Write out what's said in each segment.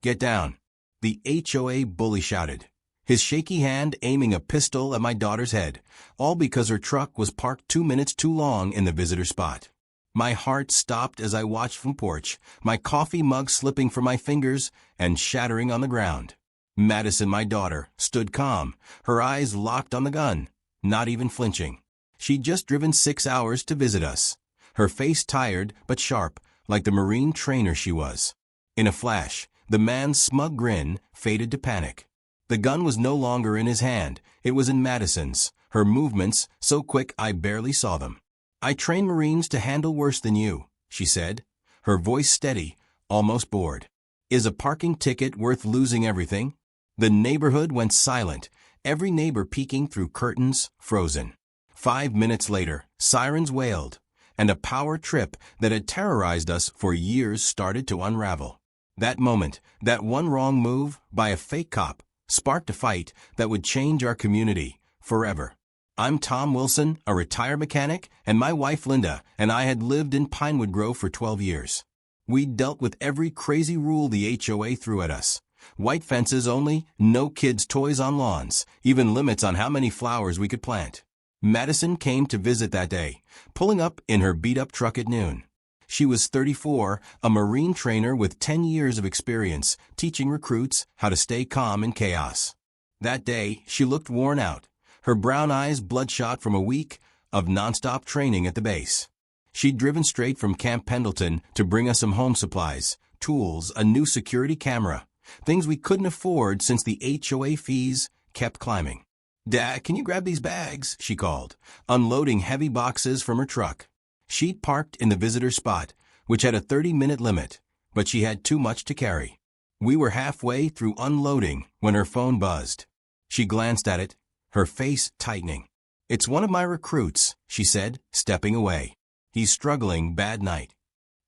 "Get down," the HOA bully shouted, his shaky hand aiming a pistol at my daughter's head, all because her truck was parked 2 minutes too long in the visitor spot. My heart stopped as I watched from porch, my coffee mug slipping from my fingers and shattering on the ground. Madison, my daughter, stood calm, her eyes locked on the gun, not even flinching. She'd just driven 6 hours to visit us, her face tired but sharp, like the Marine trainer she was. In a flash, the man's smug grin faded to panic. The gun was no longer in his hand, it was in Madison's, her movements so quick I barely saw them. "I train Marines to handle worse than you," she said, her voice steady, almost bored. "Is a parking ticket worth losing everything?" The neighborhood went silent, every neighbor peeking through curtains, frozen. 5 minutes later, sirens wailed, and a power trip that had terrorized us for years started to unravel. That moment, that one wrong move by a fake cop, sparked a fight that would change our community forever. I'm Tom Wilson, a retired mechanic, and my wife Linda and I had lived in Pinewood Grove for 12 years. We'd dealt with every crazy rule the HOA threw at us. White fences only, no kids' toys on lawns, even limits on how many flowers we could plant. Madison came to visit that day, pulling up in her beat-up truck at noon. She was 34, a Marine trainer with 10 years of experience teaching recruits how to stay calm in chaos. That day, she looked worn out, her brown eyes bloodshot from a week of nonstop training at the base. She'd driven straight from Camp Pendleton to bring us some home supplies, tools, a new security camera, things we couldn't afford since the HOA fees kept climbing. "Dad, can you grab these bags?" she called, unloading heavy boxes from her truck. She'd parked in the visitor spot, which had a 30-minute limit, but she had too much to carry. We were halfway through unloading when her phone buzzed. She glanced at it, her face tightening. "It's one of my recruits," she said, stepping away. "He's struggling, bad night."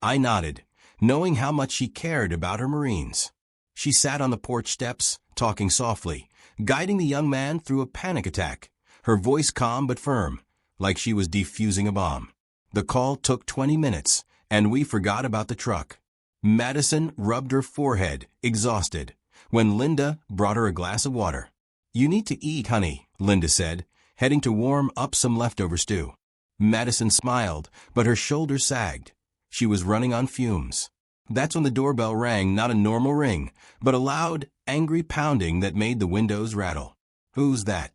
I nodded, knowing how much she cared about her Marines. She sat on the porch steps, talking softly, guiding the young man through a panic attack, her voice calm but firm, like she was defusing a bomb. The call took 20 minutes, and we forgot about the truck. Madison rubbed her forehead, exhausted, when Linda brought her a glass of water. "You need to eat, honey," Linda said, heading to warm up some leftover stew. Madison smiled, but her shoulders sagged. She was running on fumes. That's when the doorbell rang, not a normal ring, but a loud, angry pounding that made the windows rattle. "Who's that?"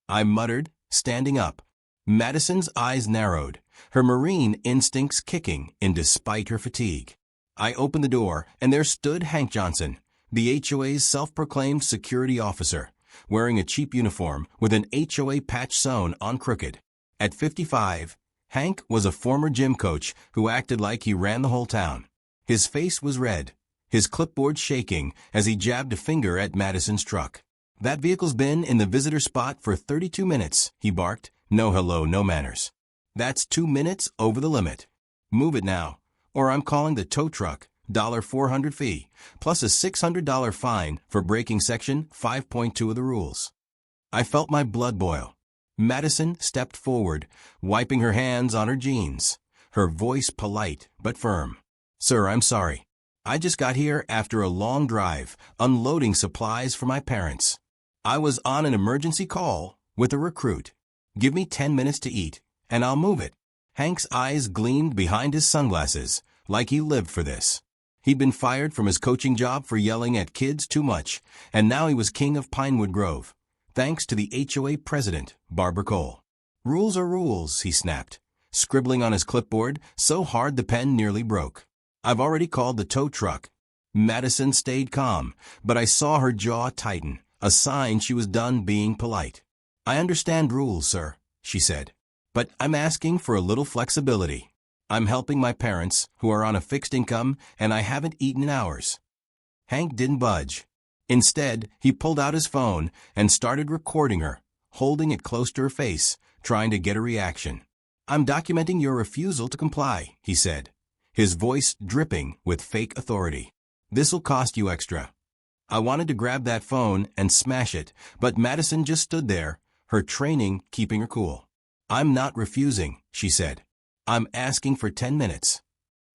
I muttered, standing up. Madison's eyes narrowed, her Marine instincts kicking in despite her fatigue. I opened the door, and there stood Hank Johnson, the HOA's self-proclaimed security officer, wearing a cheap uniform with an HOA patch sewn on crooked. At 55, Hank was a former gym coach who acted like he ran the whole town. His face was red, his clipboard shaking as he jabbed a finger at Madison's truck. "That vehicle's been in the visitor spot for 32 minutes, he barked. "No hello, no manners. That's 2 minutes over the limit. Move it now, or I'm calling the tow truck, $400 fee, plus a $600 fine for breaking Section 5.2 of the rules." I felt my blood boil. Madison stepped forward, wiping her hands on her jeans, her voice polite but firm. "Sir, I'm sorry. I just got here after a long drive, unloading supplies for my parents. I was on an emergency call with a recruit. Give me 10 minutes to eat, and I'll move it." Hank's eyes gleamed behind his sunglasses, like he lived for this. He'd been fired from his coaching job for yelling at kids too much, and now he was king of Pinewood Grove, thanks to the HOA president, Barbara Cole. "Rules are rules," he snapped, scribbling on his clipboard so hard the pen nearly broke. "I've already called the tow truck." Madison stayed calm, but I saw her jaw tighten, a sign she was done being polite. "I understand rules, sir," she said, "but I'm asking for a little flexibility. I'm helping my parents, who are on a fixed income, and I haven't eaten in hours." Hank didn't budge. Instead, he pulled out his phone and started recording her, holding it close to her face, trying to get a reaction. "I'm documenting your refusal to comply," he said, his voice dripping with fake authority. "This'll cost you extra." I wanted to grab that phone and smash it, but Madison just stood there, her training keeping her cool. "I'm not refusing," she said. "I'm asking for 10 minutes."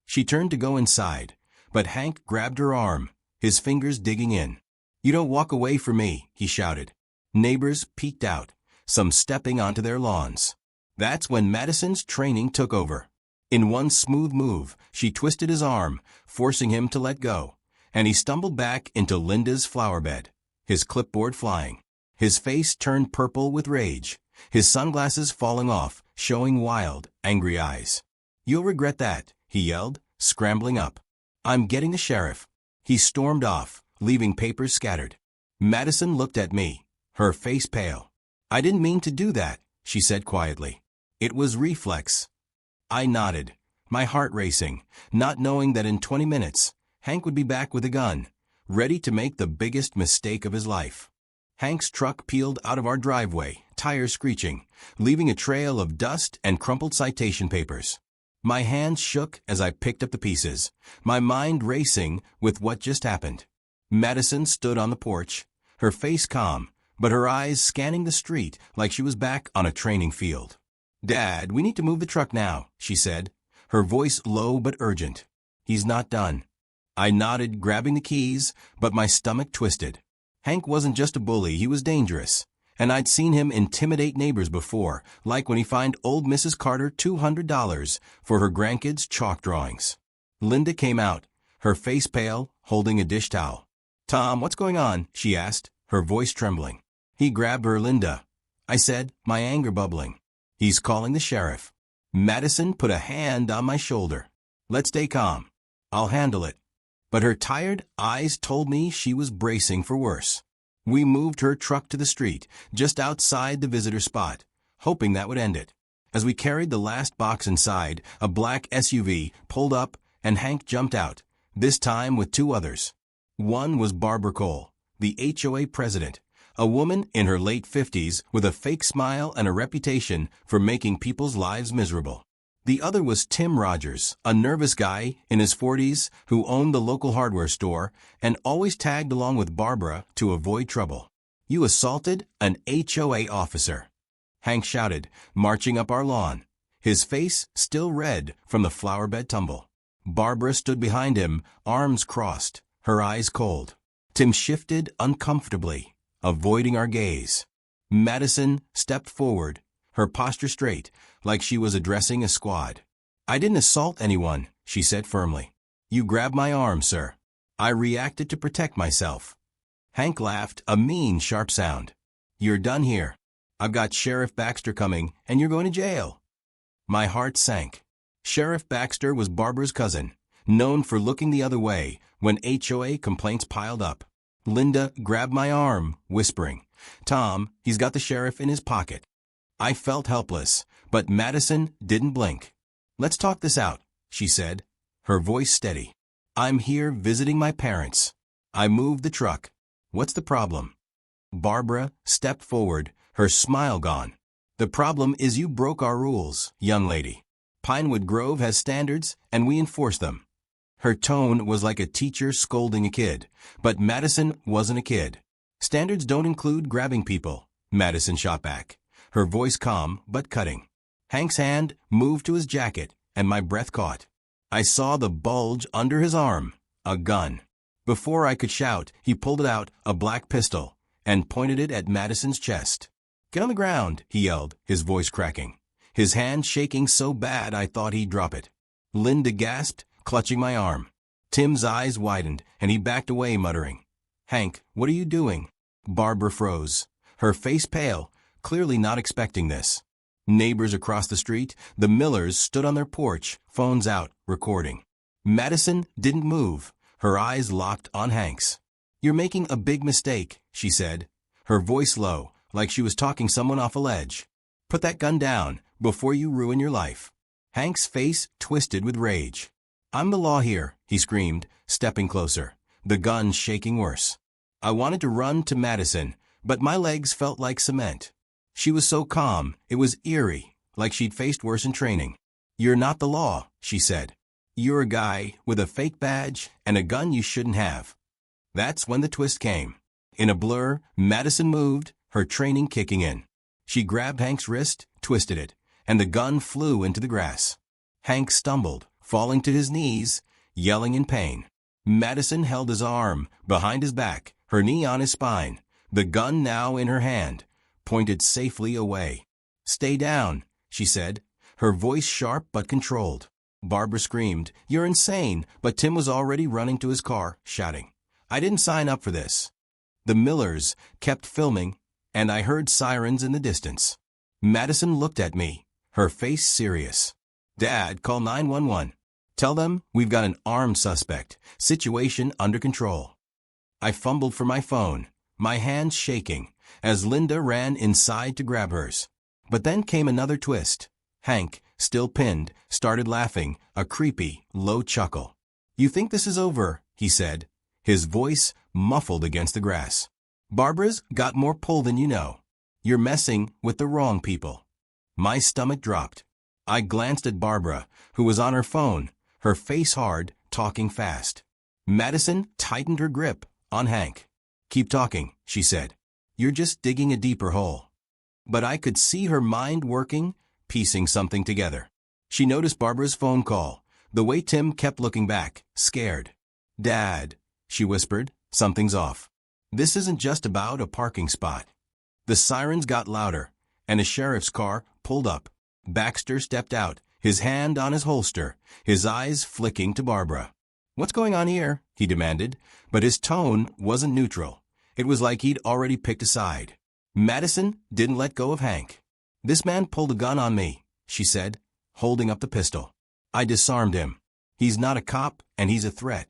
She turned to go inside, but Hank grabbed her arm, his fingers digging in. "You don't walk away from me," he shouted. Neighbors peeked out, some stepping onto their lawns. That's when Madison's training took over. In one smooth move, she twisted his arm, forcing him to let go, and he stumbled back into Linda's flower bed, his clipboard flying. His face turned purple with rage, his sunglasses falling off, showing wild, angry eyes. "You'll regret that," he yelled, scrambling up. "I'm getting the sheriff." He stormed off, leaving papers scattered. Madison looked at me, her face pale. "I didn't mean to do that," she said quietly. "It was reflex." I nodded, my heart racing, not knowing that in 20 minutes, Hank would be back with a gun, ready to make the biggest mistake of his life. Hank's truck peeled out of our driveway, tires screeching, leaving a trail of dust and crumpled citation papers. My hands shook as I picked up the pieces, my mind racing with what just happened. Madison stood on the porch, her face calm, but her eyes scanning the street like she was back on a training field. "Dad, we need to move the truck now," she said, her voice low but urgent. "He's not done." I nodded, grabbing the keys, but my stomach twisted. Hank wasn't just a bully, he was dangerous. And I'd seen him intimidate neighbors before, like when he fined old Mrs. Carter $200 for her grandkids' chalk drawings. Linda came out, her face pale, holding a dish towel. "Tom, what's going on?" she asked, her voice trembling. He grabbed her. "Linda," I said, my anger bubbling. "He's calling the sheriff." Madison put a hand on my shoulder. "Let's stay calm. I'll handle it." But her tired eyes told me she was bracing for worse. We moved her truck to the street, just outside the visitor spot, hoping that would end it. As we carried the last box inside, a black SUV pulled up and Hank jumped out, this time with two others. One was Barbara Cole, the HOA president, a woman in her late 50s with a fake smile and a reputation for making people's lives miserable. The other was Tim Rogers, a nervous guy in his 40s who owned the local hardware store and always tagged along with Barbara to avoid trouble. "You assaulted an HOA officer," Hank shouted, marching up our lawn, his face still red from the flowerbed tumble. Barbara stood behind him, arms crossed, her eyes cold. Tim shifted uncomfortably, avoiding our gaze. Madison stepped forward, her posture straight, like she was addressing a squad. "I didn't assault anyone," she said firmly. "You grabbed my arm, sir. I reacted to protect myself." Hank laughed, a mean, sharp sound. "You're done here. I've got Sheriff Baxter coming, and you're going to jail." My heart sank. Sheriff Baxter was Barbara's cousin, known for looking the other way when HOA complaints piled up. Linda grabbed my arm, whispering, "Tom, he's got the sheriff in his pocket." I felt helpless, but Madison didn't blink. "Let's talk this out," she said, her voice steady. "I'm here visiting my parents." I moved the truck. "What's the problem?" Barbara stepped forward, her smile gone. "The problem is you broke our rules, young lady. Pinewood Grove has standards, and we enforce them." Her tone was like a teacher scolding a kid, but Madison wasn't a kid. "Standards don't include grabbing people," Madison shot back, her voice calm but cutting. Hank's hand moved to his jacket, and my breath caught. I saw the bulge under his arm, a gun. Before I could shout, he pulled it out, a black pistol, and pointed it at Madison's chest. "Get on the ground," he yelled, his voice cracking, his hand shaking so bad I thought he'd drop it. Linda gasped, clutching my arm. Tim's eyes widened, and he backed away, muttering, "Hank, what are you doing?" Barbara froze, her face pale, clearly not expecting this. Neighbors across the street, the Millers, stood on their porch, phones out, recording. Madison didn't move, her eyes locked on Hank's. "You're making a big mistake," she said, her voice low, like she was talking someone off a ledge. "Put that gun down before you ruin your life." Hank's face twisted with rage. "I'm the law here," he screamed, stepping closer, the gun shaking worse. I wanted to run to Madison, but my legs felt like cement. She was so calm, it was eerie, like she'd faced worse in training. "You're not the law," she said. "You're a guy with a fake badge and a gun you shouldn't have." That's when the twist came. In a blur, Madison moved, her training kicking in. She grabbed Hank's wrist, twisted it, and the gun flew into the grass. Hank stumbled, falling to his knees, yelling in pain. Madison held his arm behind his back, her knee on his spine, the gun now in her hand, pointed safely away. "Stay down," she said, her voice sharp but controlled. Barbara screamed, "You're insane," but Tim was already running to his car, shouting, "I didn't sign up for this." The Millers kept filming, and I heard sirens in the distance. Madison looked at me, her face serious. "Dad, call 911. Tell them we've got an armed suspect. Situation under control." I fumbled for my phone, my hands shaking, as Linda ran inside to grab hers. But then came another twist. Hank, still pinned, started laughing, a creepy, low chuckle. "You think this is over," he said, his voice muffled against the grass. "Barbara's got more pull than you know. You're messing with the wrong people." My stomach dropped. I glanced at Barbara, who was on her phone, her face hard, talking fast. Madison tightened her grip on Hank. "Keep talking," she said. "You're just digging a deeper hole." But I could see her mind working, piecing something together. She noticed Barbara's phone call, the way Tim kept looking back, scared. "Dad," she whispered, "something's off. This isn't just about a parking spot." The sirens got louder, and a sheriff's car pulled up. Baxter stepped out, his hand on his holster, his eyes flicking to Barbara. "What's going on here?" he demanded, but his tone wasn't neutral. It was like he'd already picked a side. Madison didn't let go of Hank. "This man pulled a gun on me," she said, holding up the pistol. "I disarmed him. He's not a cop, and he's a threat."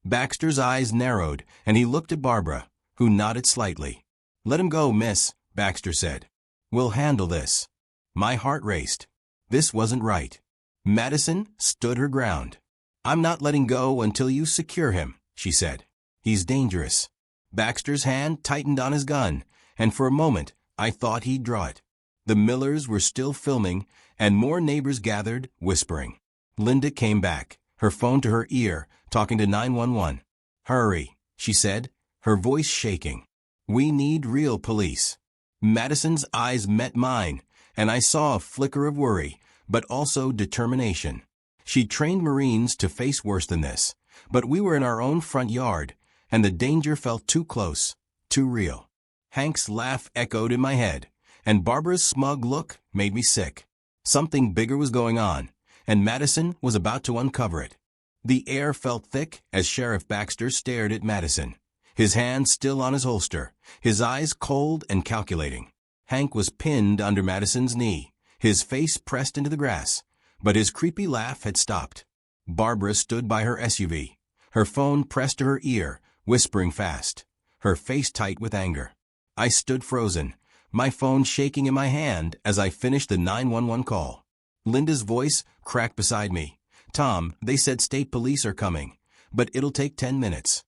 Baxter's eyes narrowed, and he looked at Barbara, who nodded slightly. "Let him go, miss," Baxter said. "We'll handle this." My heart raced. This wasn't right. Madison stood her ground. "I'm not letting go until you secure him," she said. "He's dangerous." Baxter's hand tightened on his gun, and for a moment I thought he'd draw it. The Millers were still filming, and more neighbors gathered, whispering. Linda came back, her phone to her ear, talking to 911. "Hurry," she said, her voice shaking. "We need real police." Madison's eyes met mine, and I saw a flicker of worry, but also determination. She trained Marines to face worse than this, but we were in our own front yard, and the danger felt too close, too real. Hank's laugh echoed in my head, and Barbara's smug look made me sick. Something bigger was going on, and Madison was about to uncover it. The air felt thick as Sheriff Baxter stared at Madison, his hand still on his holster, his eyes cold and calculating. Hank was pinned under Madison's knee, his face pressed into the grass, but his creepy laugh had stopped. Barbara stood by her SUV, her phone pressed to her ear, whispering fast, her face tight with anger. I stood frozen, my phone shaking in my hand as I finished the 911 call. Linda's voice cracked beside me. "Tom, they said state police are coming, but it'll take 10 minutes.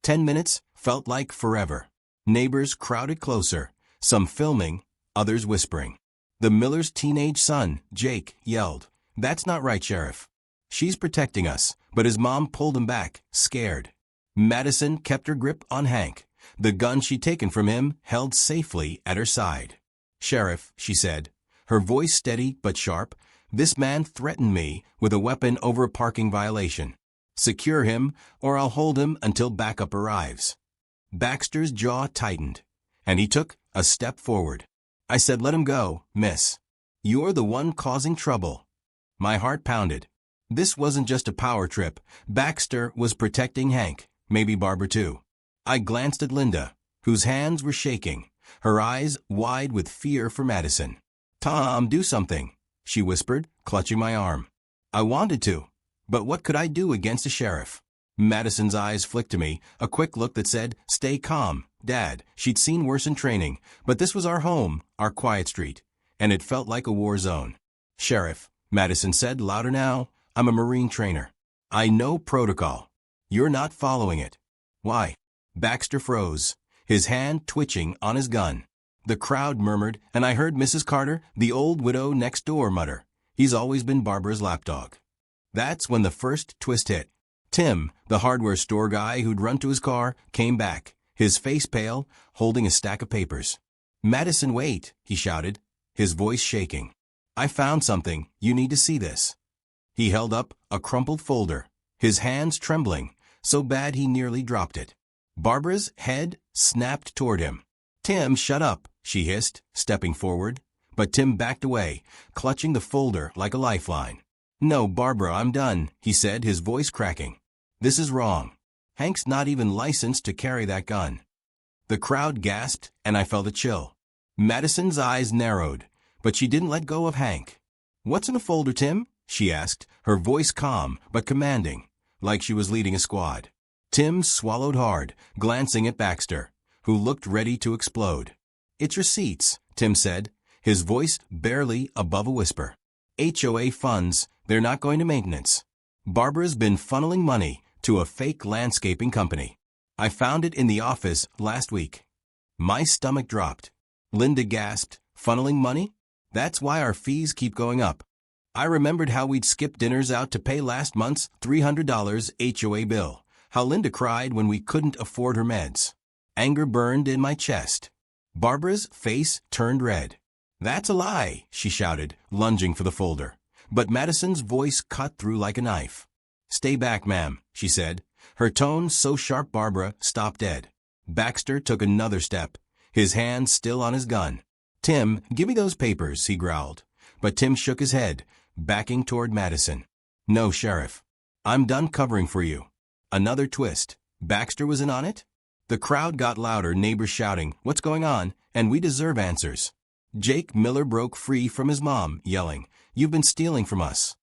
10 minutes felt like forever. Neighbors crowded closer, some filming, others whispering. The Miller's teenage son, Jake, yelled, "That's not right, Sheriff." "She's protecting us," but his mom pulled him back, scared. Madison kept her grip on Hank, the gun she'd taken from him held safely at her side. "Sheriff," she said, her voice steady but sharp, "this man threatened me with a weapon over a parking violation. Secure him, or I'll hold him until backup arrives." Baxter's jaw tightened, and he took a step forward. I said, "Let him go, miss. You're the one causing trouble." My heart pounded. This wasn't just a power trip. Baxter was protecting Hank, maybe Barbara too. I glanced at Linda, whose hands were shaking, her eyes wide with fear for Madison. "Tom, do something," she whispered, clutching my arm. I wanted to, but what could I do against a sheriff? Madison's eyes flicked to me, a quick look that said, "Stay calm, Dad." She'd seen worse in training, but this was our home, our quiet street, and it felt like a war zone. "Sheriff," Madison said, louder now, "I'm a Marine trainer. I know protocol. You're not following it." "Why?" Baxter froze, his hand twitching on his gun. The crowd murmured, and I heard Mrs. Carter, the old widow next door, mutter, "He's always been Barbara's lapdog." That's when the first twist hit. Tim, the hardware store guy who'd run to his car, came back, his face pale, holding a stack of papers. "Madison, wait," he shouted, his voice shaking. "I found something. You need to see this." He held up a crumpled folder, his hands trembling, so bad he nearly dropped it. Barbara's head snapped toward him. "Tim, shut up," she hissed, stepping forward. But Tim backed away, clutching the folder like a lifeline. "No, Barbara, I'm done," he said, his voice cracking. "This is wrong. Hank's not even licensed to carry that gun." The crowd gasped, and I felt a chill. Madison's eyes narrowed, but she didn't let go of Hank. "What's in a folder, Tim?" she asked, her voice calm but commanding, like she was leading a squad. Tim swallowed hard, glancing at Baxter, who looked ready to explode. "It's receipts," Tim said, his voice barely above a whisper. "HOA funds, they're not going to maintenance. Barbara's been funneling money to a fake landscaping company. I found it in the office last week." My stomach dropped. Linda gasped, "Funneling money? That's why our fees keep going up." I remembered how we'd skipped dinners out to pay last month's $300 HOA bill, how Linda cried when we couldn't afford her meds. Anger burned in my chest. Barbara's face turned red. "That's a lie," she shouted, lunging for the folder. But Madison's voice cut through like a knife. "Stay back, ma'am," she said, her tone so sharp Barbara stopped dead. Baxter took another step, his hand still on his gun. "Tim, give me those papers," he growled. But Tim shook his head, backing toward Madison. "No, Sheriff. I'm done covering for you." Another twist. Baxter was in on it? The crowd got louder, neighbors shouting, "What's going on?" And we deserve answers. Jake Miller broke free from his mom, yelling, "You've been stealing from us."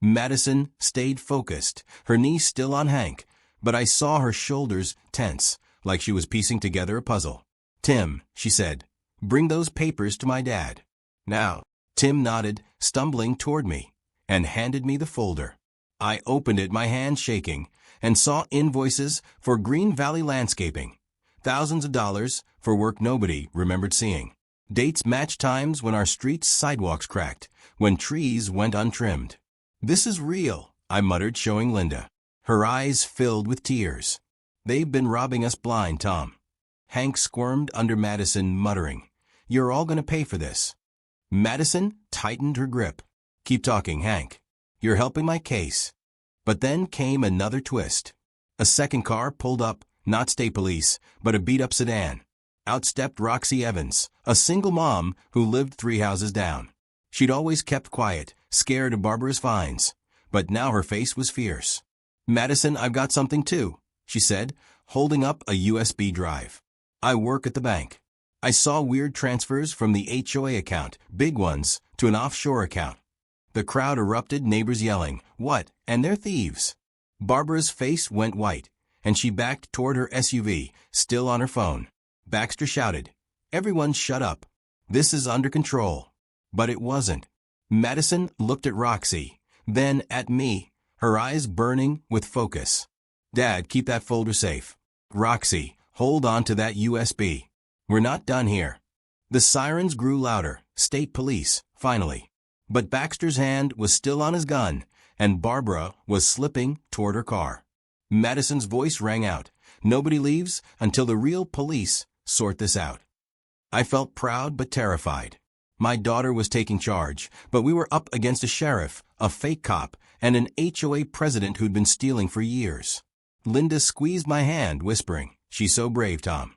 Madison stayed focused, her knees still on Hank, but I saw her shoulders tense, like she was piecing together a puzzle. "Tim," she said, "bring those papers to my dad." "Now." Tim nodded, stumbling toward me, and handed me the folder. I opened it, my hand shaking, and saw invoices for Green Valley Landscaping. Thousands of dollars for work nobody remembered seeing. Dates matched times when our street's sidewalks cracked, when trees went untrimmed. "This is real," I muttered, showing Linda. Her eyes filled with tears. "They've been robbing us blind, Tom." Hank squirmed under Madison, muttering, "You're all going to pay for this." Madison tightened her grip. "Keep talking, Hank. You're helping my case." But then came another twist. A second car pulled up, not state police, but a beat-up sedan. Out stepped Roxy Evans, a single mom who lived 3 houses down. She'd always kept quiet, scared of Barbara's fines, but now her face was fierce. "Madison, I've got something too," she said, holding up a USB drive. "I work at the bank. I saw weird transfers from the HOA account, big ones, to an offshore account." The crowd erupted, neighbors yelling, "What? And they're thieves." Barbara's face went white, and she backed toward her SUV, still on her phone. Baxter shouted, "Everyone shut up. This is under control." But it wasn't. Madison looked at Roxy, then at me, her eyes burning with focus. "Dad, keep that folder safe. Roxy, hold on to that USB. We're not done here." The sirens grew louder, state police, finally. But Baxter's hand was still on his gun, and Barbara was slipping toward her car. Madison's voice rang out, "Nobody leaves until the real police sort this out." I felt proud but terrified. My daughter was taking charge, but we were up against a sheriff, a fake cop, and an HOA president who'd been stealing for years. Linda squeezed my hand, whispering, "She's so brave, Tom."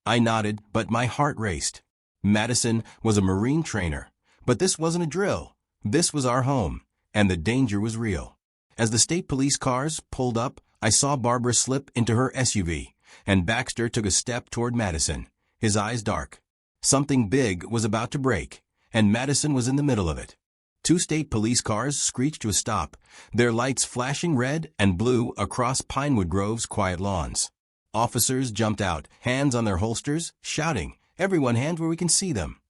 I nodded, but my heart raced. Madison was a Marine trainer, but this wasn't a drill. This was our home, and the danger was real. As the state police cars pulled up, I saw Barbara slip into her SUV, and Baxter took a step toward Madison, his eyes dark. Something big was about to break, and Madison was in the middle of it. 2 state police cars screeched to a stop, their lights flashing red and blue across Pinewood Grove's quiet lawns. Officers jumped out, hands on their holsters, shouting, "Everyone hands where we can see them."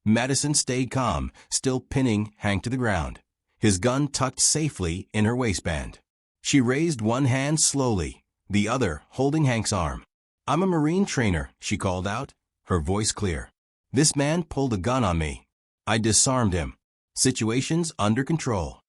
Madison stayed calm, still pinning Hank to the ground, his gun tucked safely in her waistband. She raised one hand slowly, the other holding Hank's arm. "I'm a Marine trainer," she called out, her voice clear. "This man pulled a gun on me. I disarmed him. Situation's under control."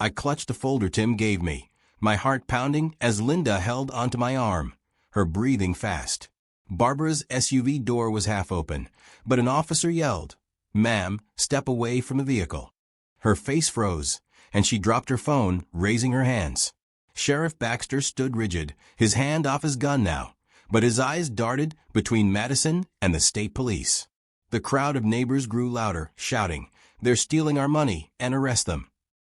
I clutched the folder Tim gave me, my heart pounding as Linda held onto my arm, her breathing fast. Barbara's SUV door was half open, but an officer yelled, "Ma'am, step away from the vehicle." Her face froze, and she dropped her phone, raising her hands. Sheriff Baxter stood rigid, his hand off his gun now, but his eyes darted between Madison and the state police. The crowd of neighbors grew louder, shouting, "They're stealing our money, and arrest them."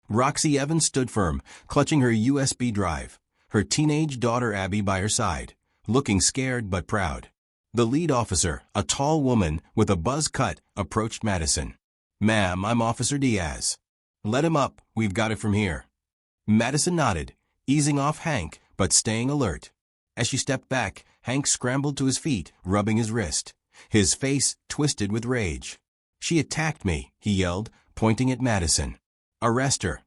Roxy Evans stood firm, clutching her USB drive, her teenage daughter Abby by her side, looking scared but proud. The lead officer, a tall woman with a buzz cut, approached Madison. "Ma'am, I'm Officer Diaz." "Let him up, we've got it from here." Madison nodded, easing off Hank, but staying alert. As she stepped back, Hank scrambled to his feet, rubbing his wrist, his face twisted with rage. "She attacked me," he yelled, pointing at Madison. "Arrest her."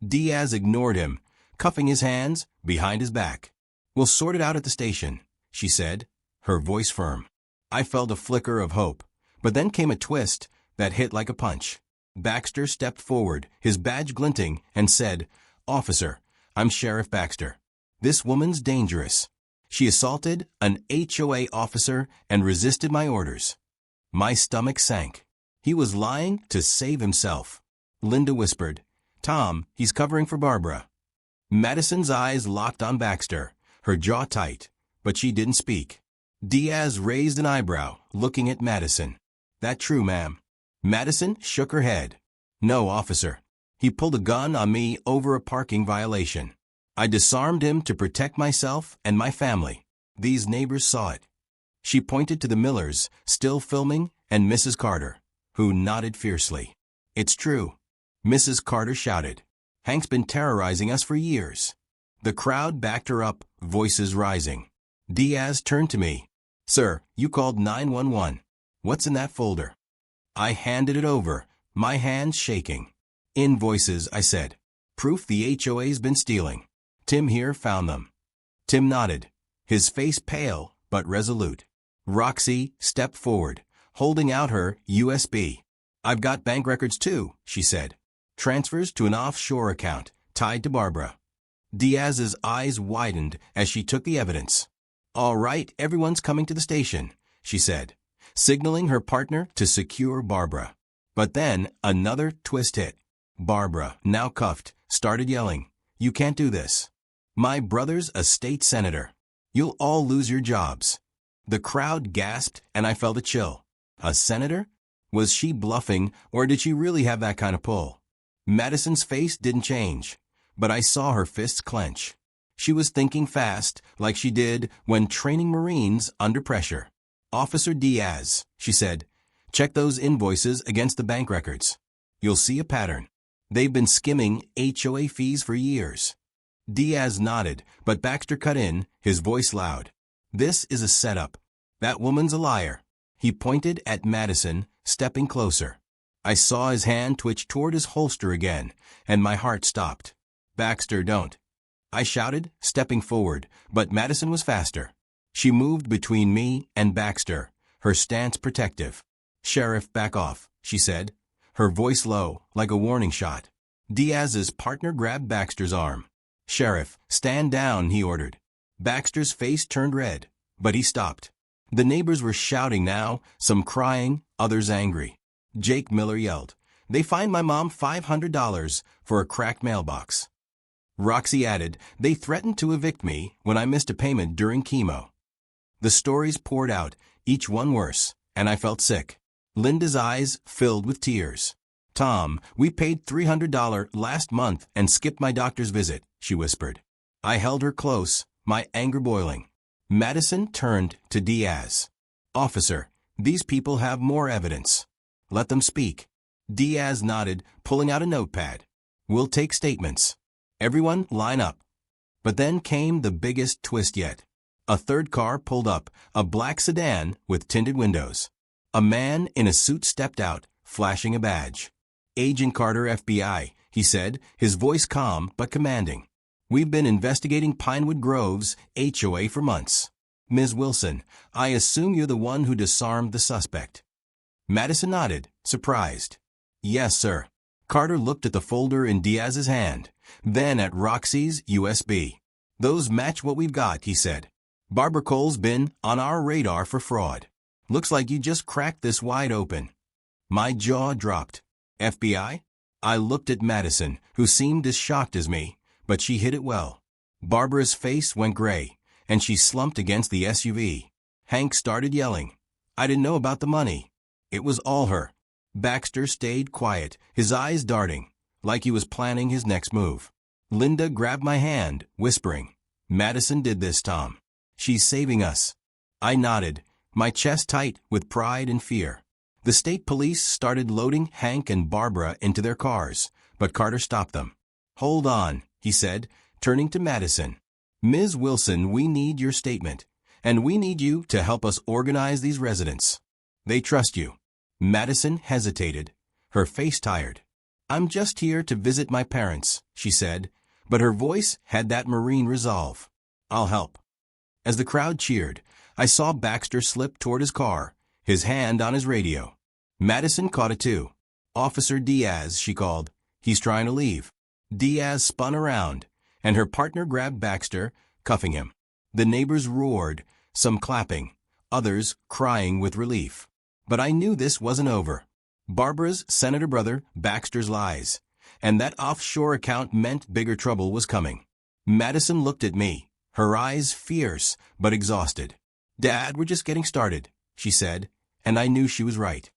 Diaz ignored him, cuffing his hands behind his back. "We'll sort it out at the station," she said, her voice firm. I felt a flicker of hope, but then came a twist that hit like a punch. Baxter stepped forward, his badge glinting, and said, "Officer, I'm Sheriff Baxter. This woman's dangerous. She assaulted an HOA officer and resisted my orders." My stomach sank. He was lying to save himself. Linda whispered, "Tom, he's covering for Barbara." Madison's eyes locked on Baxter, her jaw tight, but she didn't speak. Diaz raised an eyebrow, looking at Madison. "That true, ma'am?" Madison shook her head. "No, officer. He pulled a gun on me over a parking violation. I disarmed him to protect myself and my family. These neighbors saw it." She pointed to the Millers, still filming, and Mrs. Carter, who nodded fiercely. "It's true," Mrs. Carter shouted. "Hank's been terrorizing us for years." The crowd backed her up, voices rising. Diaz turned to me. "Sir, you called 911. What's in that folder?" I handed it over, my hands shaking. "Invoices," I said. "Proof the HOA's been stealing. Tim here found them." Tim nodded, his face pale but resolute. Roxy stepped forward, holding out her USB. "I've got bank records too," she said. "Transfers to an offshore account, tied to Barbara." Diaz's eyes widened as she took the evidence. "All right, everyone's coming to the station," she said, signaling her partner to secure Barbara. But then another twist hit. Barbara, now cuffed, started yelling, "You can't do this. My brother's a state senator. You'll all lose your jobs." The crowd gasped and I felt a chill. A senator? Was she bluffing, or did she really have that kind of pull? Madison's face didn't change, but I saw her fists clench. She was thinking fast, like she did when training Marines under pressure. "Officer Diaz," she said, "check those invoices against the bank records. You'll see a pattern. They've been skimming HOA fees for years." Diaz nodded, but Baxter cut in, his voice loud. "This is a setup. That woman's a liar." He pointed at Madison, stepping closer. I saw his hand twitch toward his holster again, and my heart stopped. "Baxter, don't," I shouted, stepping forward, but Madison was faster. She moved between me and Baxter, her stance protective. "Sheriff, back off," she said, her voice low, like a warning shot. Diaz's partner grabbed Baxter's arm. "Sheriff, stand down," he ordered. Baxter's face turned red, but he stopped. The neighbors were shouting now, some crying, others angry. Jake Miller yelled, "They fined my mom $500 for a cracked mailbox." Roxy added, "They threatened to evict me when I missed a payment during chemo." The stories poured out, each one worse, and I felt sick. Linda's eyes filled with tears. "Tom, we paid $300 last month and skipped my doctor's visit," she whispered. I held her close, my anger boiling. Madison turned to Diaz. "Officer, these people have more evidence. Let them speak." Diaz nodded, pulling out a notepad. "We'll take statements. Everyone line up." But then came the biggest twist yet. A third car pulled up, a black sedan with tinted windows. A man in a suit stepped out, flashing a badge. "Agent Carter, FBI," he said, his voice calm but commanding. "We've been investigating Pinewood Grove's HOA for months. Ms. Wilson, I assume you're the one who disarmed the suspect." Madison nodded, surprised. "Yes, sir." Carter looked at the folder in Diaz's hand, then at Roxy's USB. "Those match what we've got," he said. "Barbara Cole's been on our radar for fraud. Looks like you just cracked this wide open." My jaw dropped. "FBI?" I looked at Madison, who seemed as shocked as me, but she hid it well. Barbara's face went gray, and she slumped against the SUV. Hank started yelling. I didn't know about the money. It was all her. Baxter stayed quiet, his eyes darting, like he was planning his next move. Linda grabbed my hand, whispering, Madison did this, Tom. She's saving us. I nodded, my chest tight with pride and fear. The state police started loading Hank and Barbara into their cars, but Carter stopped them. Hold on, he said, turning to Madison. Ms. Wilson, we need your statement, and we need you to help us organize these residents. They trust you. Madison hesitated, her face tired. I'm just here to visit my parents, she said, but her voice had that Marine resolve. I'll help. As the crowd cheered, I saw Baxter slip toward his car, his hand on his radio. Madison caught it too. Officer Diaz, she called. He's trying to leave. Diaz spun around, and her partner grabbed Baxter, cuffing him. The neighbors roared, some clapping, others crying with relief. But I knew this wasn't over. Barbara's senator brother, Baxter's lies, and that offshore account meant bigger trouble was coming. Madison looked at me, her eyes fierce but exhausted. Dad, we're just getting started, she said, and I knew she was right.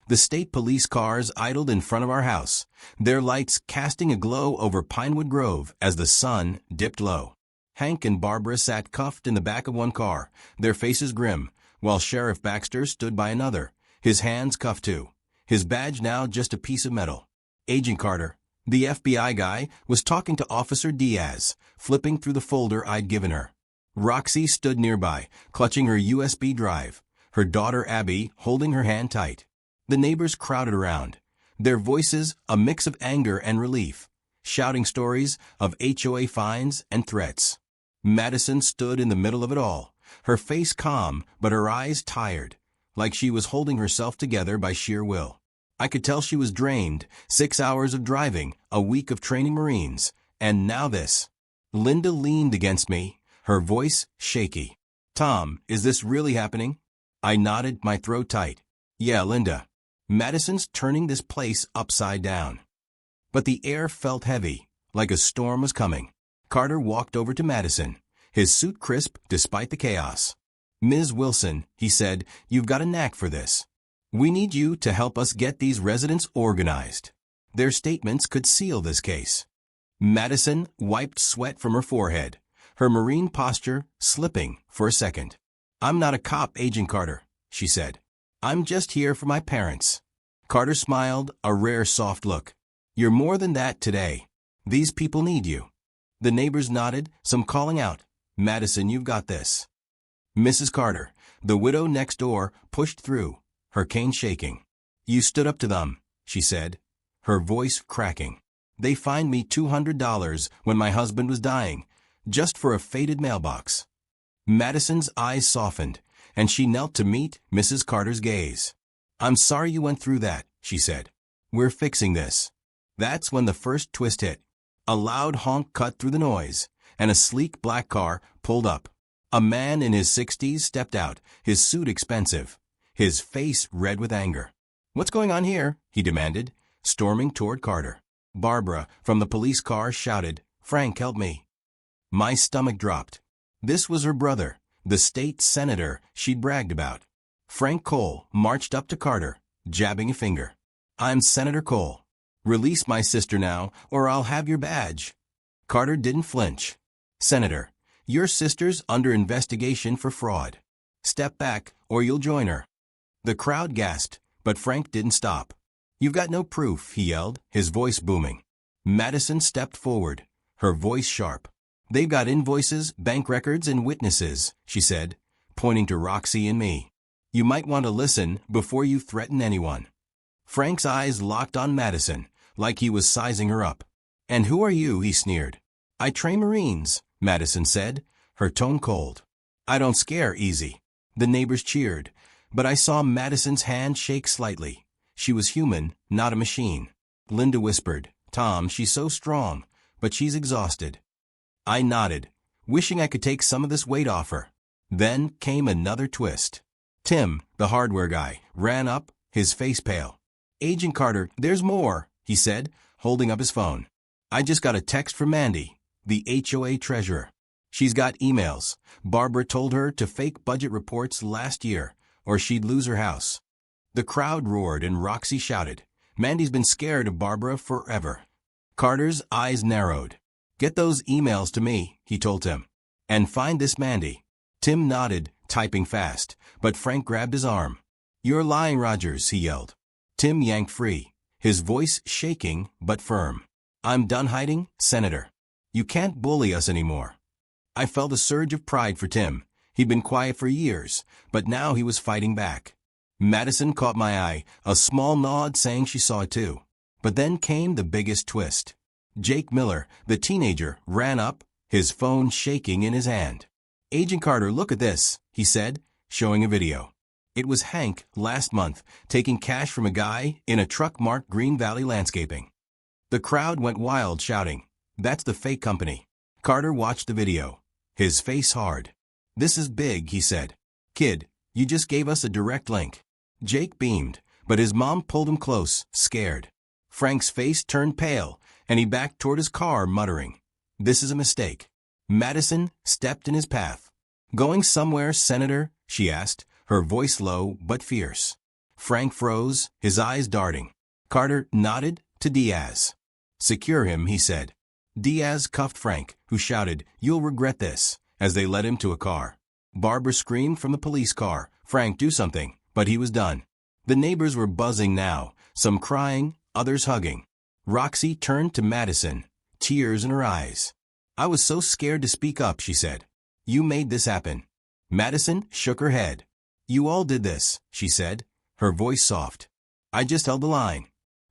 The state police cars idled in front of our house, their lights casting a glow over Pinewood Grove as the sun dipped low. Hank and Barbara sat cuffed in the back of one car, their faces grim, while Sheriff Baxter stood by another, his hands cuffed too, his badge now just a piece of metal. Agent Carter, the FBI guy, was talking to Officer Diaz, flipping through the folder I'd given her. Roxy stood nearby, clutching her USB drive, her daughter Abby holding her hand tight. The neighbors crowded around, their voices a mix of anger and relief, shouting stories of HOA fines and threats. Madison stood in the middle of it all, her face calm but her eyes tired, like she was holding herself together by sheer will. I could tell she was drained, 6 hours of driving, a week of training Marines, and now this. Linda leaned against me, her voice shaky. Tom, is this really happening? I nodded, my throat tight. Yeah, Linda. Madison's turning this place upside down. But the air felt heavy, like a storm was coming. Carter walked over to Madison, his suit crisp despite the chaos. Ms. Wilson, he said, you've got a knack for this. We need you to help us get these residents organized. Their statements could seal this case. Madison wiped sweat from her forehead, her Marine posture slipping for a second. I'm not a cop, Agent Carter, she said. I'm just here for my parents. Carter smiled, a rare soft look. You're more than that today. These people need you. The neighbors nodded, some calling out, Madison, you've got this. Mrs. Carter, the widow next door, pushed through, her cane shaking. You stood up to them, she said, her voice cracking. They fined me $200 when my husband was dying, just for a faded mailbox. Madison's eyes softened, and she knelt to meet Mrs. Carter's gaze. I'm sorry you went through that, she said. We're fixing this. That's when the first twist hit. A loud honk cut through the noise, and a sleek black car pulled up. A man in his 60s stepped out, his suit expensive, his face red with anger. What's going on here? He demanded, storming toward Carter. Barbara, from the police car, shouted, Frank, help me. My stomach dropped. This was her brother, the state senator she'd bragged about. Frank Cole marched up to Carter, jabbing a finger. I'm Senator Cole. Release my sister now, or I'll have your badge. Carter didn't flinch. Senator, your sister's under investigation for fraud. Step back, or you'll join her. The crowd gasped, but Frank didn't stop. You've got no proof, he yelled, his voice booming. Madison stepped forward, her voice sharp. They've got invoices, bank records, and witnesses, she said, pointing to Roxy and me. You might want to listen before you threaten anyone. Frank's eyes locked on Madison, like he was sizing her up. And who are you, he sneered. I train Marines, Madison said, her tone cold. I don't scare easy. The neighbors cheered, but I saw Madison's hand shake slightly. She was human, not a machine. Linda whispered, Tom, she's so strong, but she's exhausted. I nodded, wishing I could take some of this weight off her. Then came another twist. Tim, the hardware guy, ran up, his face pale. Agent Carter, there's more, he said, holding up his phone. I just got a text from Mandy, the HOA treasurer. She's got emails. Barbara told her to fake budget reports last year, or she'd lose her house. The crowd roared and Roxy shouted. Mandy's been scared of Barbara forever. Carter's eyes narrowed. Get those emails to me, he told Tim. And find this Mandy. Tim nodded, typing fast, but Frank grabbed his arm. You're lying, Rogers, he yelled. Tim yanked free, his voice shaking but firm. I'm done hiding, Senator. You can't bully us anymore. I felt a surge of pride for Tim. He'd been quiet for years, but now he was fighting back. Madison caught my eye, a small nod saying she saw it too. But then came the biggest twist. Jake Miller, the teenager, ran up, his phone shaking in his hand. Agent Carter, look at this, he said, showing a video. It was Hank, last month, taking cash from a guy in a truck marked Green Valley Landscaping. The crowd went wild, shouting, That's the fake company. Carter watched the video, his face hard. This is big, he said. Kid, you just gave us a direct link. Jake beamed, but his mom pulled him close, scared. Frank's face turned pale, and he backed toward his car, muttering, This is a mistake. Madison stepped in his path. Going somewhere, Senator? She asked, her voice low but fierce. Frank froze, his eyes darting. Carter nodded to Diaz. Secure him, he said. Diaz cuffed Frank, who shouted, You'll regret this, as they led him to a car. Barbara screamed from the police car, Frank, do something, but he was done. The neighbors were buzzing now, some crying, others hugging. Roxy turned to Madison, tears in her eyes. I was so scared to speak up, she said. You made this happen. Madison shook her head. You all did this, she said, her voice soft. I just held the line.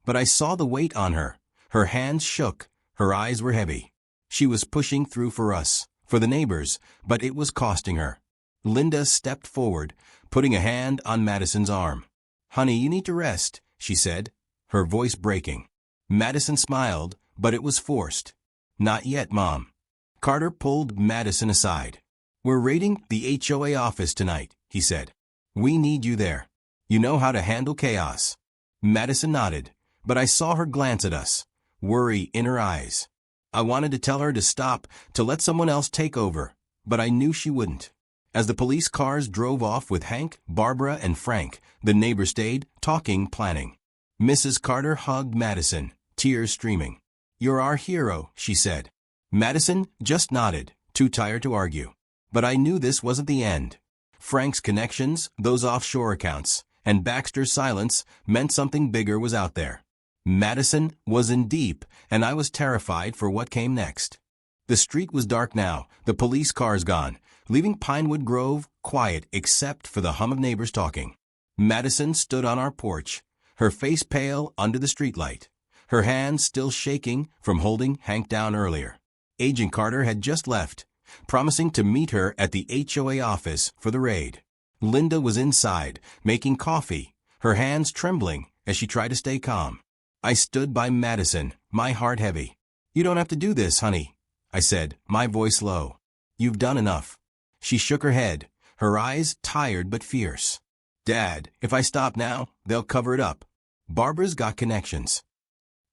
But I saw the weight on her. Her hands shook, her eyes were heavy. She was pushing through for us, for the neighbors, but it was costing her. Linda stepped forward, putting a hand on Madison's arm. Honey, you need to rest, she said, her voice breaking. Madison smiled, but it was forced. Not yet, Mom. Carter pulled Madison aside. We're raiding the HOA office tonight, he said. We need you there. You know how to handle chaos. Madison nodded, but I saw her glance at us, worry in her eyes. I wanted to tell her to stop, to let someone else take over, but I knew she wouldn't. As the police cars drove off with Hank, Barbara, and Frank, the neighbors stayed, talking, planning. Mrs. Carter hugged Madison, tears streaming. You're our hero, she said. Madison just nodded, too tired to argue. But I knew this wasn't the end. Frank's connections, those offshore accounts, and Baxter's silence meant something bigger was out there. Madison was in deep, and I was terrified for what came next. The street was dark now, the police cars gone, leaving Pinewood Grove quiet except for the hum of neighbors talking. Madison stood on our porch, her face pale under the streetlight, her hands still shaking from holding Hank down earlier. Agent Carter had just left, promising to meet her at the HOA office for the raid. Linda was inside, making coffee, her hands trembling as she tried to stay calm. I stood by Madison, my heart heavy. You don't have to do this, honey, I said, my voice low. You've done enough. She shook her head, her eyes tired but fierce. Dad, if I stop now, they'll cover it up. Barbara's got connections.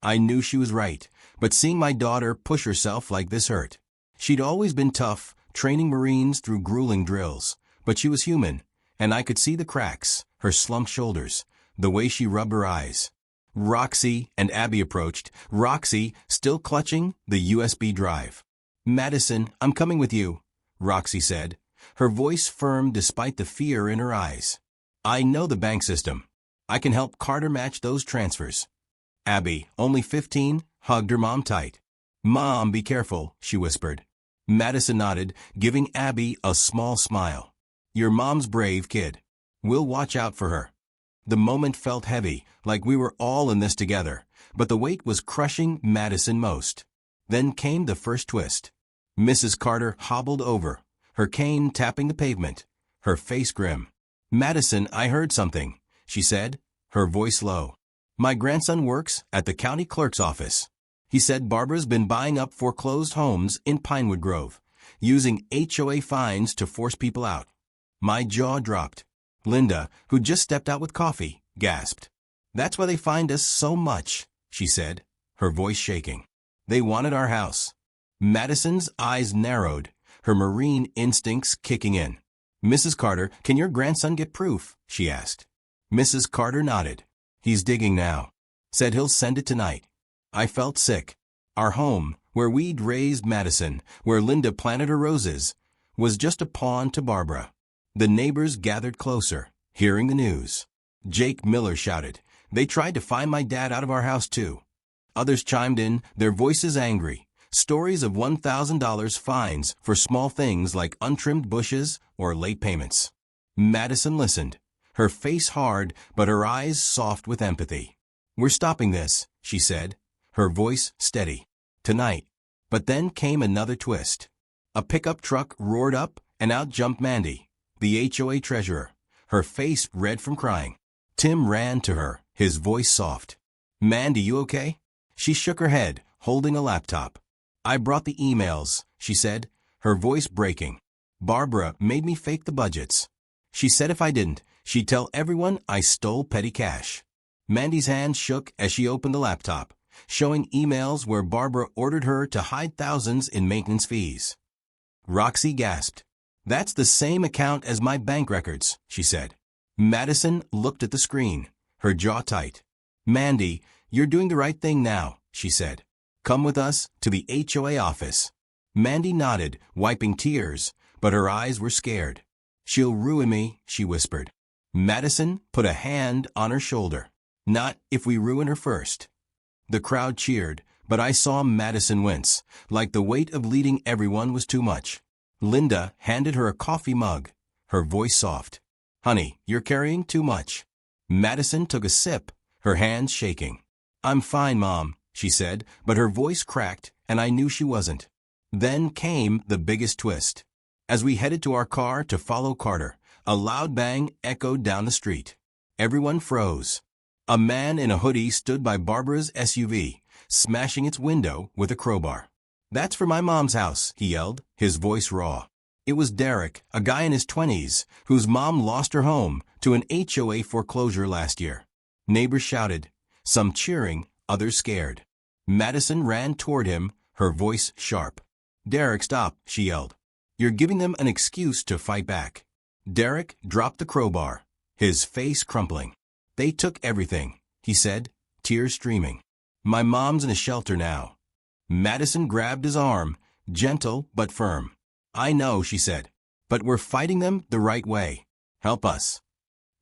I knew she was right, but seeing my daughter push herself like this hurt. She'd always been tough, training Marines through grueling drills, but she was human, and I could see the cracks, her slumped shoulders, the way she rubbed her eyes. Roxy and Abby approached, Roxy still clutching the USB drive. Madison, I'm coming with you, Roxy said, her voice firm despite the fear in her eyes. I know the bank system. I can help Carter match those transfers. Abby, only 15, hugged her mom tight. Mom, be careful, she whispered. Madison nodded, giving Abby a small smile. Your mom's brave, kid. We'll watch out for her. The moment felt heavy, like we were all in this together, but the weight was crushing Madison most. Then came the first twist. Mrs. Carter hobbled over, her cane tapping the pavement, her face grim. Madison, I heard something, she said, her voice low. My grandson works at the county clerk's office. He said Barbara's been buying up foreclosed homes in Pinewood Grove, using HOA fines to force people out. My jaw dropped. Linda, who just stepped out with coffee, gasped. That's why they fined us so much, she said, her voice shaking. They wanted our house. Madison's eyes narrowed, her Marine instincts kicking in. "Mrs. Carter, can your grandson get proof?" she asked. Mrs. Carter nodded. "He's digging now. Said he'll send it tonight." I felt sick. Our home, where we'd raised Madison, where Linda planted her roses, was just a pawn to Barbara. The neighbors gathered closer, hearing the news. Jake Miller shouted, "They tried to find my dad out of our house too." Others chimed in, their voices angry. Stories of $1,000 fines for small things like untrimmed bushes or late payments. Madison listened, her face hard but her eyes soft with empathy. "We're stopping this," she said, her voice steady. "Tonight." But then came another twist. A pickup truck roared up and out jumped Mandy, the HOA treasurer, her face red from crying. Tim ran to her, his voice soft. "Mandy, you okay?" She shook her head, holding a laptop. "I brought the emails," she said, her voice breaking. "Barbara made me fake the budgets. She said if I didn't, she'd tell everyone I stole petty cash." Mandy's hand shook as she opened the laptop, showing emails where Barbara ordered her to hide thousands in maintenance fees. Roxy gasped. "That's the same account as my bank records," she said. Madison looked at the screen, her jaw tight. "Mandy, you're doing the right thing now," she said. "Come with us to the HOA office." Mandy nodded, wiping tears, but her eyes were scared. "She'll ruin me," she whispered. Madison put a hand on her shoulder. "Not if we ruin her first." The crowd cheered, but I saw Madison wince, like the weight of leading everyone was too much. Linda handed her a coffee mug, her voice soft. "Honey, you're carrying too much." Madison took a sip, her hands shaking. "I'm fine, Mom," she said, but her voice cracked, and I knew she wasn't. Then came the biggest twist. As we headed to our car to follow Carter, a loud bang echoed down the street. Everyone froze. A man in a hoodie stood by Barbara's SUV, smashing its window with a crowbar. "That's for my mom's house," he yelled, his voice raw. It was Derek, a guy in his 20s, whose mom lost her home to an HOA foreclosure last year. Neighbors shouted, some cheering, others scared. Madison ran toward him, her voice sharp. "Derek, stop," she yelled. "You're giving them an excuse to fight back." Derek dropped the crowbar, his face crumpling. "They took everything," he said, tears streaming. "My mom's in a shelter now." Madison grabbed his arm, gentle but firm. "I know," she said, "but we're fighting them the right way. Help us."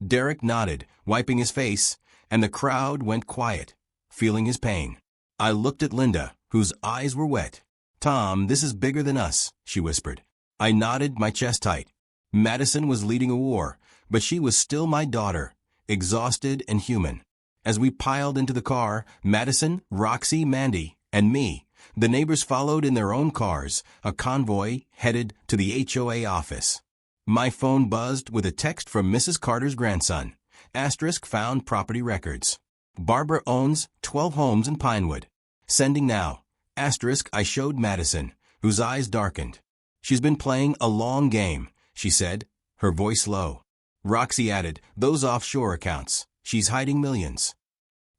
Derek nodded, wiping his face, and the crowd went quiet, feeling his pain. I looked at Linda, whose eyes were wet. "Tom, this is bigger than us," she whispered. I nodded, my chest tight. Madison was leading a war, but she was still my daughter, exhausted and human. As we piled into the car, Madison, Roxy, Mandy, and me, the neighbors followed in their own cars, a convoy headed to the HOA office. My phone buzzed with a text from Mrs. Carter's grandson. Asterisk found property records. "Barbara owns 12 homes in Pinewood. Sending now." Asterisk I showed Madison, whose eyes darkened. "She's been playing a long game," she said, her voice low. Roxy added, "Those offshore accounts. She's hiding millions."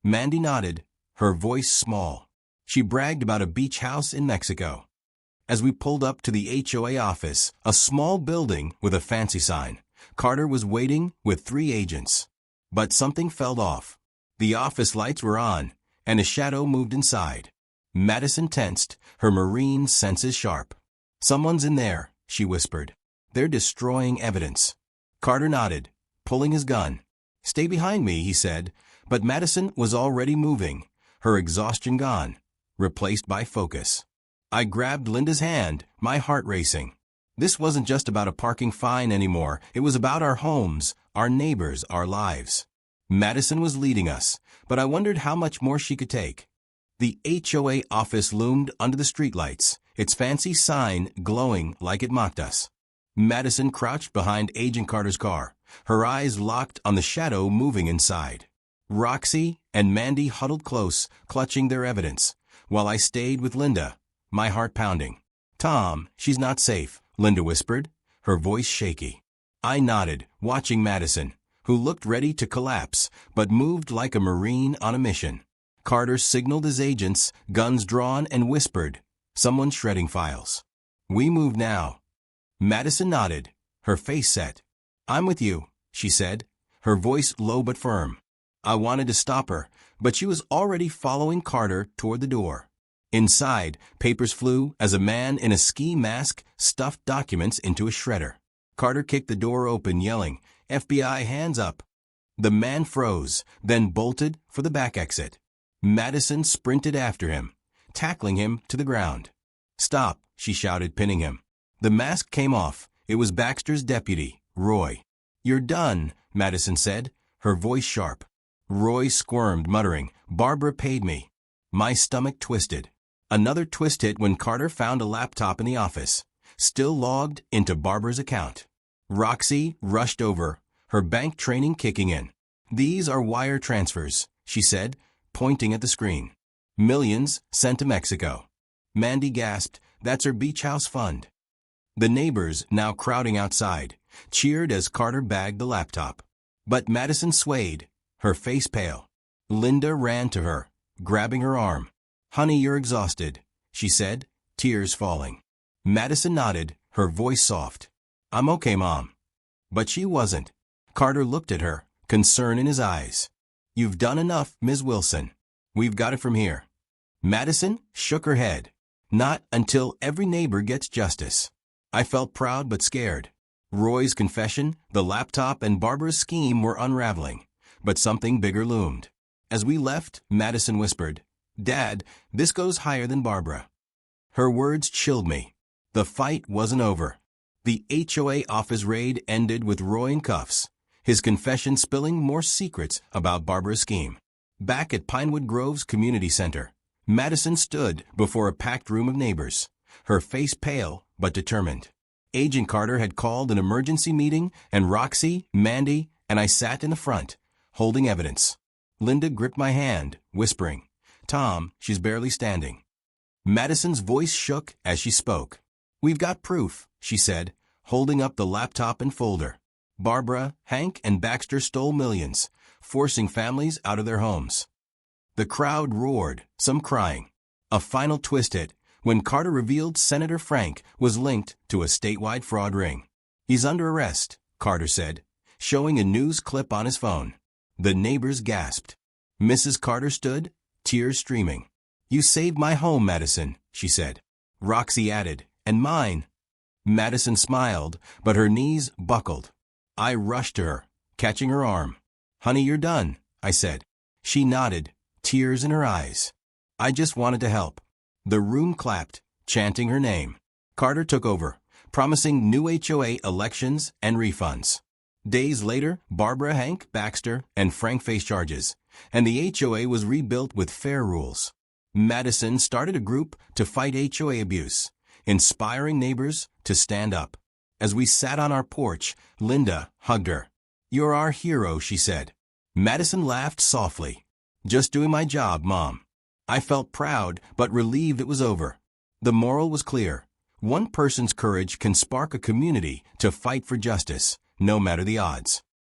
Mandy nodded, her voice small. She bragged about a beach house in Mexico. As we pulled up to the HOA office, a small building with a fancy sign, Carter was waiting with 3 agents. But something fell off. The office lights were on, and a shadow moved inside. Madison tensed, her marine senses sharp. "Someone's in there," she whispered. "They're destroying evidence." Carter nodded, pulling his gun. "Stay behind me," he said, but Madison was already moving, her exhaustion gone, replaced by focus. I grabbed Linda's hand, my heart racing. This wasn't just about a parking fine anymore. It was about our homes, our neighbors, our lives. Madison was leading us, but I wondered how much more she could take. The HOA office loomed under the streetlights, its fancy sign glowing like it mocked us. Madison crouched behind Agent Carter's car, her eyes locked on the shadow moving inside. Roxy and Mandy huddled close, clutching their evidence, while I stayed with Linda, my heart pounding. "Tom, she's not safe," Linda whispered, her voice shaky. I nodded, watching Madison, who looked ready to collapse, but moved like a Marine on a mission. Carter signaled his agents, guns drawn, and whispered, "Someone's shredding files." "We move now," Madison nodded, her face set. "I'm with you," she said, her voice low but firm. I wanted to stop her, but she was already following Carter toward the door. Inside, papers flew as a man in a ski mask stuffed documents into a shredder. Carter kicked the door open, yelling, "FBI, hands up!" The man froze, then bolted for the back exit. Madison sprinted after him, tackling him to the ground. "Stop," she shouted, pinning him. The mask came off. It was Baxter's deputy, Roy. "You're done," Madison said, her voice sharp. Roy squirmed, muttering, "Barbara paid me." My stomach twisted. Another twist hit when Carter found a laptop in the office, still logged into Barbara's account. Roxy rushed over, her bank training kicking in. "These are wire transfers," she said, pointing at the screen. "Millions sent to Mexico." Mandy gasped, "That's her beach house fund." The neighbors, now crowding outside, cheered as Carter bagged the laptop. But Madison swayed, her face pale. Linda ran to her, grabbing her arm. "Honey, you're exhausted," she said, tears falling. Madison nodded, her voice soft. "I'm okay, Mom." But she wasn't. Carter looked at her, concern in his eyes. "You've done enough, Ms. Wilson. We've got it from here." Madison shook her head. "Not until every neighbor gets justice." I felt proud but scared. Roy's confession, the laptop, and Barbara's scheme were unraveling, but something bigger loomed. As we left, Madison whispered, "Dad, this goes higher than Barbara." Her words chilled me. The fight wasn't over. The HOA office raid ended with Roy in cuffs, his confession spilling more secrets about Barbara's scheme. Back at Pinewood Grove's community center, Madison stood before a packed room of neighbors, her face pale but determined. Agent Carter had called an emergency meeting, and Roxy, Mandy, and I sat in the front, holding evidence. Linda gripped my hand, whispering, "Tom, she's barely standing." Madison's voice shook as she spoke. "We've got proof," she said, holding up the laptop and folder. "Barbara, Hank, and Baxter stole millions, forcing families out of their homes." The crowd roared, some crying. A final twist hit when Carter revealed Senator Frank was linked to a statewide fraud ring. "He's under arrest," Carter said, showing a news clip on his phone. The neighbors gasped. Mrs. Carter stood, tears streaming. "You saved my home, Madison," she said. Roxy added, "And mine." Madison smiled, but her knees buckled. I rushed to her, catching her arm. "Honey, you're done," I said. She nodded, tears in her eyes. "I just wanted to help." The room clapped, chanting her name. Carter took over, promising new HOA elections and refunds. Days later, Barbara, Hank, Baxter, and Frank faced charges, and the HOA was rebuilt with fair rules. Madison started a group to fight HOA abuse, inspiring neighbors to stand up. As we sat on our porch, Linda hugged her. "You're our hero," she said. Madison laughed softly. "Just doing my job, Mom." I felt proud, but relieved it was over. The moral was clear. One person's courage can spark a community to fight for justice, no matter the odds.